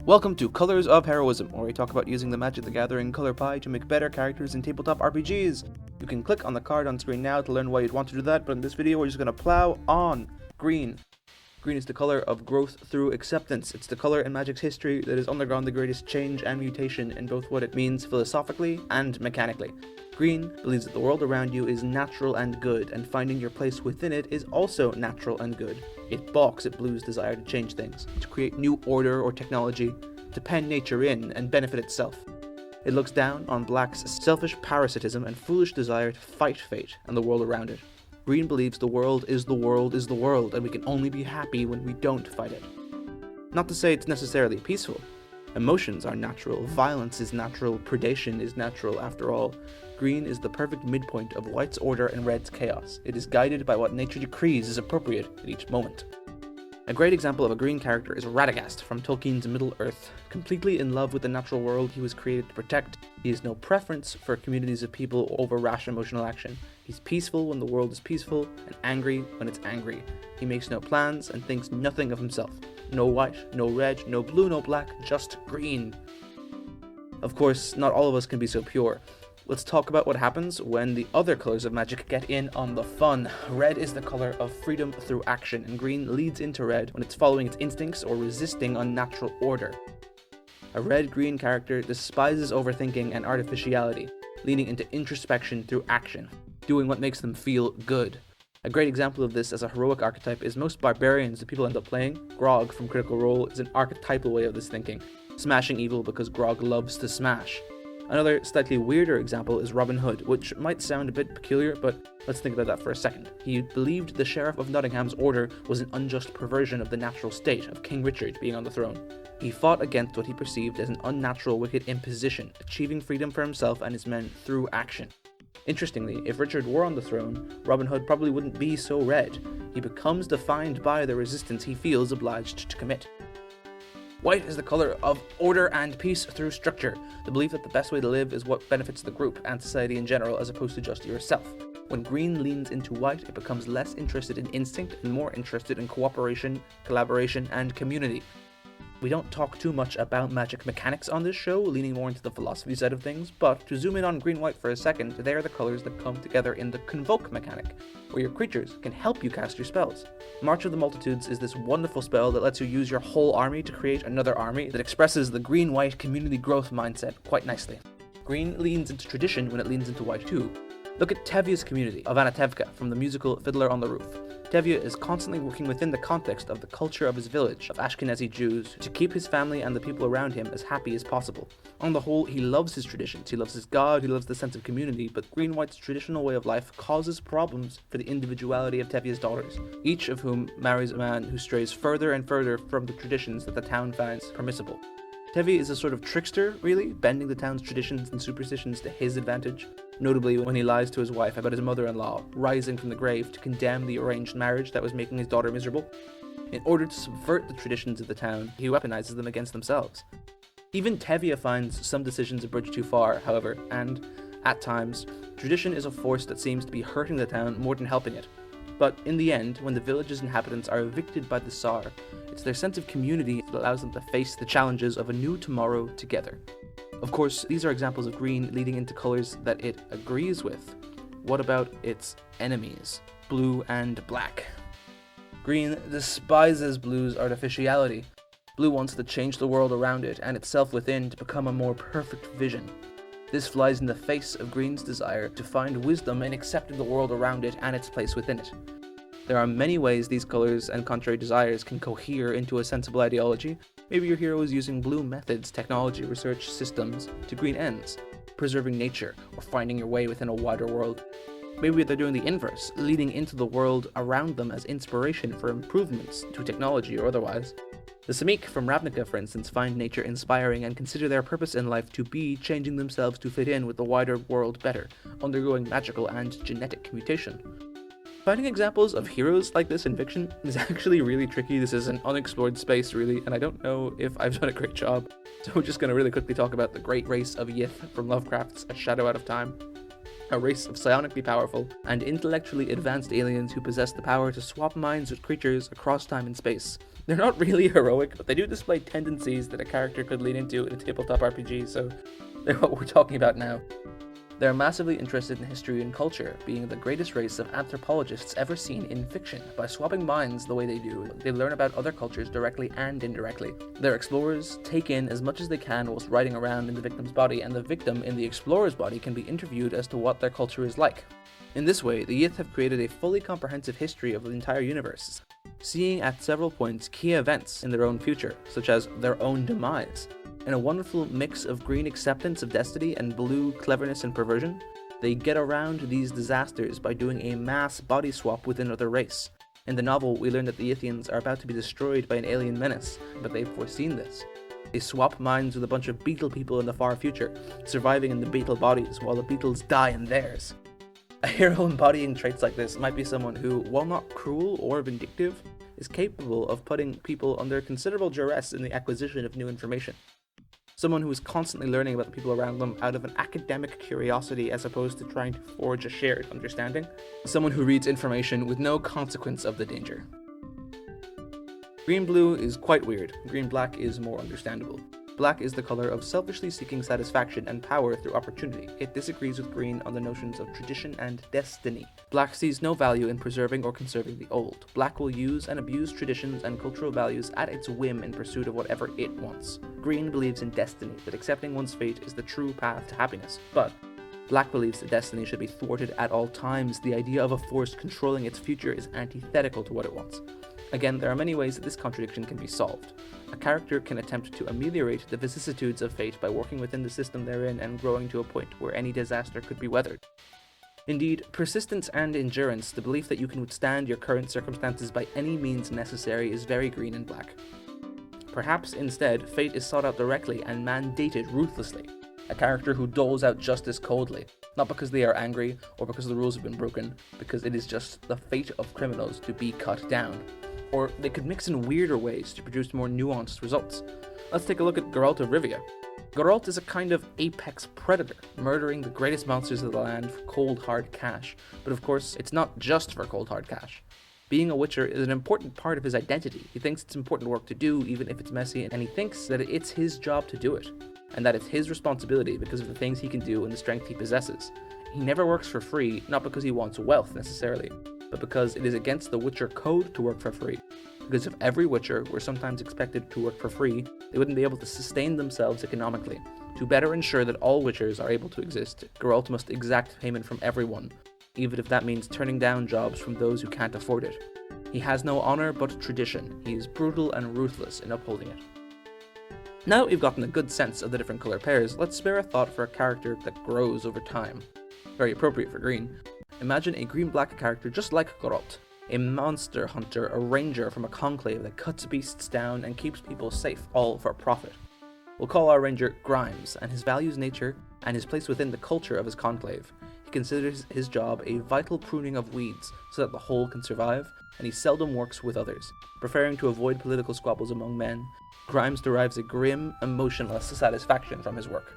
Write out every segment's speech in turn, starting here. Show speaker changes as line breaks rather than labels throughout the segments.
Welcome to Colors of Heroism, where we talk about using the Magic the Gathering color pie to make better characters in tabletop RPGs. You can click on the card on screen now to learn why you'd want to do that, but in this video we're just going to plow on green. Green is the color of growth through acceptance. It's the color in Magic's history that has undergone the greatest change and mutation in both what it means philosophically and mechanically. Green believes that the world around you is natural and good, and finding your place within it is also natural and good. It balks at Blue's desire to change things, to create new order or technology, to pen nature in and benefit itself. It looks down on Black's selfish parasitism and foolish desire to fight fate and the world around it. Green believes the world is the world is the world, and we can only be happy when we don't fight it. Not to say it's necessarily peaceful. Emotions are natural, violence is natural, predation is natural after all. Green is the perfect midpoint of White's order and Red's chaos. It is guided by what nature decrees is appropriate at each moment. A great example of a green character is Radaghast from Tolkien's Middle-earth. Completely in love with the natural world he was created to protect, he has no preference for communities of people over rash emotional action. He's peaceful when the world is peaceful, and angry when it's angry. He makes no plans and thinks nothing of himself. No white, no red, no blue, no black, just green. Of course, not all of us can be so pure. Let's talk about what happens when the other colors of Magic get in on the fun. Red is the color of freedom through action, and green leads into red when it's following its instincts or resisting unnatural order. A red-green character despises overthinking and artificiality, leaning into introspection through action, doing what makes them feel good. A great example of this as a heroic archetype is most barbarians that people end up playing. Grog from Critical Role is an archetypal way of this thinking, smashing evil because Grog loves to smash. Another slightly weirder example is Robin Hood, which might sound a bit peculiar, but let's think about that for a second. He believed the Sheriff of Nottingham's order was an unjust perversion of the natural state of King Richard being on the throne. He fought against what he perceived as an unnatural, wicked imposition, achieving freedom for himself and his men through action. Interestingly, if Richard were on the throne, Robin Hood probably wouldn't be so red. He becomes defined by the resistance he feels obliged to commit. White is the color of order and peace through structure, the belief that the best way to live is what benefits the group and society in general as opposed to just yourself. When green leans into white, it becomes less interested in instinct and more interested in cooperation, collaboration, and community. We don't talk too much about magic mechanics on this show, leaning more into the philosophy side of things, but to zoom in on green-white for a second, they are the colors that come together in the Convoke mechanic, where your creatures can help you cast your spells. March of the Multitudes is this wonderful spell that lets you use your whole army to create another army that expresses the green-white community growth mindset quite nicely. Green leans into tradition when it leans into white too. Look at Tevia's community of Anatevka from the musical Fiddler on the Roof. Tevye is constantly working within the context of the culture of his village of Ashkenazi Jews to keep his family and the people around him as happy as possible. On the whole, he loves his traditions, he loves his god, he loves the sense of community, but Green-White's traditional way of life causes problems for the individuality of Tevye's daughters, each of whom marries a man who strays further and further from the traditions that the town finds permissible. Tevye is a sort of trickster, really, bending the town's traditions and superstitions to his advantage, notably when he lies to his wife about his mother-in-law rising from the grave to condemn the arranged marriage that was making his daughter miserable. In order to subvert the traditions of the town, he weaponizes them against themselves. Even Tevye finds some decisions a bridge too far, however, and, at times, tradition is a force that seems to be hurting the town more than helping it. But in the end, when the village's inhabitants are evicted by the Tsar, it's their sense of community that allows them to face the challenges of a new tomorrow together. Of course, these are examples of green leading into colors that it agrees with. What about its enemies, blue and black? Green despises blue's artificiality. Blue wants to change the world around it and itself within to become a more perfect vision. This flies in the face of green's desire to find wisdom in accepting the world around it and its place within it. There are many ways these colors and contrary desires can cohere into a sensible ideology. Maybe your hero is using blue methods, technology, research, systems to green ends, preserving nature, or finding your way within a wider world. Maybe they're doing the inverse, leading into the world around them as inspiration for improvements to technology or otherwise. The Samik from Ravnica, for instance, find nature inspiring and consider their purpose in life to be changing themselves to fit in with the wider world better, undergoing magical and genetic mutation. Finding examples of heroes like this in fiction is actually really tricky. This is an unexplored space, really, and I don't know if I've done a great job. So we're just going to really quickly talk about the Great Race of Yith from Lovecraft's A Shadow Out of Time. A race of psionically powerful and intellectually advanced aliens who possess the power to swap minds with creatures across time and space, They're not really heroic, but they do display tendencies that a character could lean into in a tabletop RPG, so they're what we're talking about now. They're massively interested in history and culture, being the greatest race of anthropologists ever seen in fiction. By swapping minds the way they do, they learn about other cultures directly and indirectly. They're explorers, take in as much as they can whilst riding around in the victim's body, and the victim in the explorer's body can be interviewed as to what their culture is like. In this way, the Yith have created a fully comprehensive history of the entire universe, seeing at several points key events in their own future, such as their own demise. In a wonderful mix of green acceptance of destiny and blue cleverness and perversion, they get around these disasters by doing a mass body swap with another race. In the novel, we learn that the Yithians are about to be destroyed by an alien menace, but they've foreseen this. They swap minds with a bunch of beetle people in the far future, surviving in the beetle bodies while the beetles die in theirs. A hero embodying traits like this might be someone who, while not cruel or vindictive, is capable of putting people under considerable duress in the acquisition of new information. Someone who is constantly learning about the people around them out of an academic curiosity as opposed to trying to forge a shared understanding. Someone who reads information with no consequence of the danger. Green-blue is quite weird. Green-black is more understandable. Black is the color of selfishly seeking satisfaction and power through opportunity. It disagrees with green on the notions of tradition and destiny. Black sees no value in preserving or conserving the old. Black will use and abuse traditions and cultural values at its whim in pursuit of whatever it wants. Green believes in destiny, that accepting one's fate is the true path to happiness. But Black believes that destiny should be thwarted at all times. The idea of a force controlling its future is antithetical to what it wants. Again, there are many ways that this contradiction can be solved. A character can attempt to ameliorate the vicissitudes of fate by working within the system they're in and growing to a point where any disaster could be weathered. Indeed, persistence and endurance, the belief that you can withstand your current circumstances by any means necessary, is very green and black. Perhaps, instead, fate is sought out directly and mandated ruthlessly. A character who doles out justice coldly, not because they are angry or because the rules have been broken, because it is just the fate of criminals to be cut down. Or they could mix in weirder ways to produce more nuanced results. Let's take a look at Geralt of Rivia. Geralt is a kind of apex predator, murdering the greatest monsters of the land for cold hard cash. But of course, it's not just for cold hard cash. Being a witcher is an important part of his identity. He thinks it's important work to do, even if it's messy, and he thinks that it's his job to do it, and that it's his responsibility because of the things he can do and the strength he possesses. He never works for free, not because he wants wealth necessarily, but because it is against the Witcher code to work for free. Because if every Witcher were sometimes expected to work for free, they wouldn't be able to sustain themselves economically. To better ensure that all Witchers are able to exist, Geralt must exact payment from everyone, even if that means turning down jobs from those who can't afford it. He has no honor but tradition. He is brutal and ruthless in upholding it. Now that we've gotten a good sense of the different color pairs, let's spare a thought for a character that grows over time. Very appropriate for green. Imagine a green-black character just like Geralt, a monster hunter, a ranger from a conclave that cuts beasts down and keeps people safe, all for profit. We'll call our ranger Grimes, and his values nature and his place within the culture of his conclave. He considers his job a vital pruning of weeds so that the whole can survive, and he seldom works with others. Preferring to avoid political squabbles among men, Grimes derives a grim, emotionless satisfaction from his work.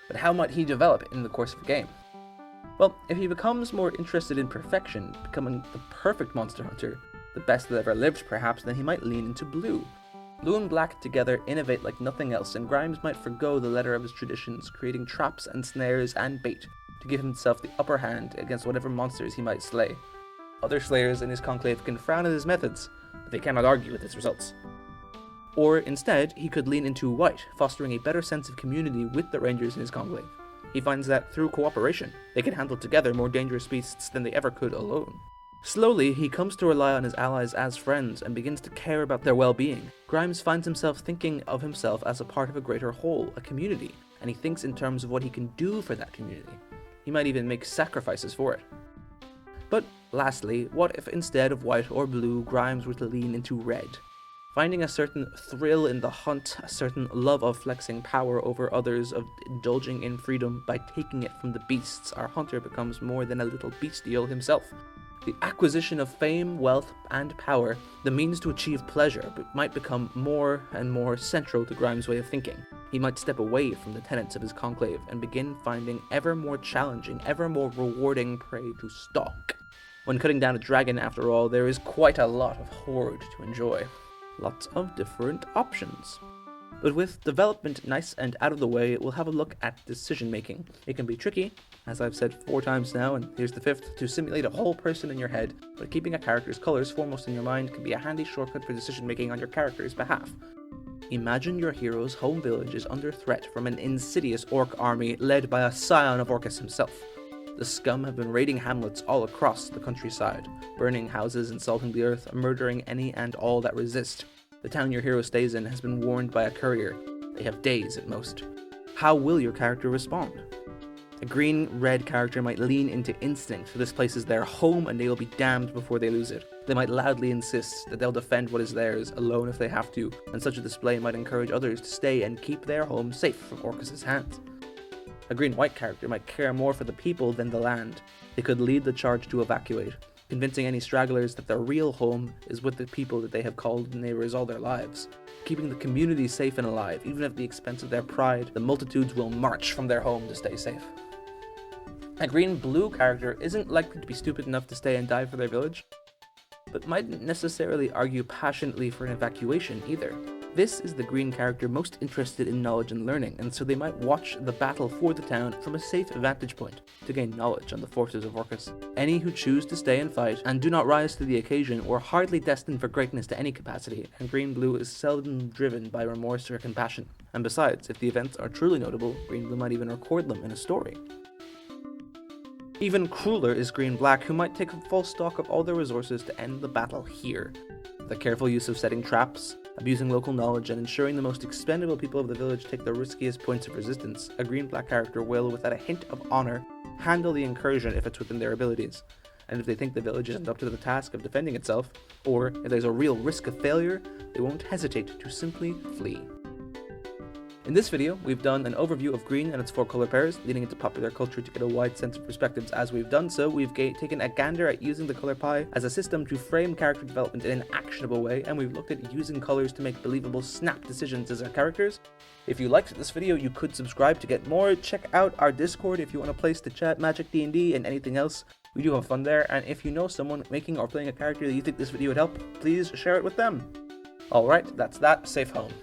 But how might he develop in the course of a game? Well, if he becomes more interested in perfection, becoming the perfect monster hunter, the best that ever lived perhaps, then he might lean into blue. Blue and black together innovate like nothing else, and Grimes might forgo the letter of his traditions, creating traps and snares and bait to give himself the upper hand against whatever monsters he might slay. Other slayers in his conclave can frown at his methods, but they cannot argue with his results. Or instead, he could lean into white, fostering a better sense of community with the rangers in his conclave. He finds that through cooperation, they can handle together more dangerous beasts than they ever could alone. Slowly, he comes to rely on his allies as friends and begins to care about their well-being. Grimes finds himself thinking of himself as a part of a greater whole, a community, and he thinks in terms of what he can do for that community. He might even make sacrifices for it. But lastly, what if instead of white or blue, Grimes were to lean into red? Finding a certain thrill in the hunt, a certain love of flexing power over others, of indulging in freedom by taking it from the beasts, our hunter becomes more than a little bestial himself. The acquisition of fame, wealth, and power, the means to achieve pleasure, might become more and more central to Grimes' way of thinking. He might step away from the tenets of his conclave and begin finding ever more challenging, ever more rewarding prey to stalk. When cutting down a dragon, after all, there is quite a lot of horde to enjoy. lots of different options. But with development nice and out of the way, we'll have a look at decision making. It can be tricky, as I've said 4 times now, and here's the 5th, to simulate a whole person in your head, but keeping a character's colours foremost in your mind can be a handy shortcut for decision making on your character's behalf. Imagine your hero's home village is under threat from an insidious orc army led by a scion of Orcus himself. The scum have been raiding hamlets all across the countryside, burning houses and salting the earth, murdering any and all that resist. The town your hero stays in has been warned by a courier. They have days at most. How will your character respond? A green-red character might lean into instinct, for this place is their home and they'll be damned before they lose it. They might loudly insist that they'll defend what is theirs, alone if they have to, and such a display might encourage others to stay and keep their home safe from Orcus' hands. A green-white character might care more for the people than the land. They could lead the charge to evacuate, convincing any stragglers that their real home is with the people that they have called neighbors all their lives. Keeping the community safe and alive, even at the expense of their pride, the multitudes will march from their home to stay safe. A green-blue character isn't likely to be stupid enough to stay and die for their village, but mightn't necessarily argue passionately for an evacuation either. This is the green character most interested in knowledge and learning, and so they might watch the battle for the town from a safe vantage point to gain knowledge on the forces of Orcus. Any who choose to stay and fight and do not rise to the occasion were hardly destined for greatness to any capacity, and green-blue is seldom driven by remorse or compassion. And besides, if the events are truly notable, green-blue might even record them in a story. Even crueler is green-black, who might take full stock of all their resources to end the battle here. The careful use of setting traps, abusing local knowledge, and ensuring the most expendable people of the village take the riskiest points of resistance, a green-black character will, without a hint of honor, handle the incursion if it's within their abilities. And if they think the village isn't up to the task of defending itself, or if there's a real risk of failure, they won't hesitate to simply flee. In this video, we've done an overview of green and its 4 color pairs, leading into popular culture to get a wide sense of perspectives. As we've done so, we've taken a gander at using the color pie as a system to frame character development in an actionable way, and we've looked at using colors to make believable snap decisions as our characters. If you liked this video, you could subscribe to get more. Check out our Discord if you want a place to chat Magic, D&D, and anything else. We do have fun there, and if you know someone making or playing a character that you think this video would help, please share it with them. Alright, that's that. Safe home.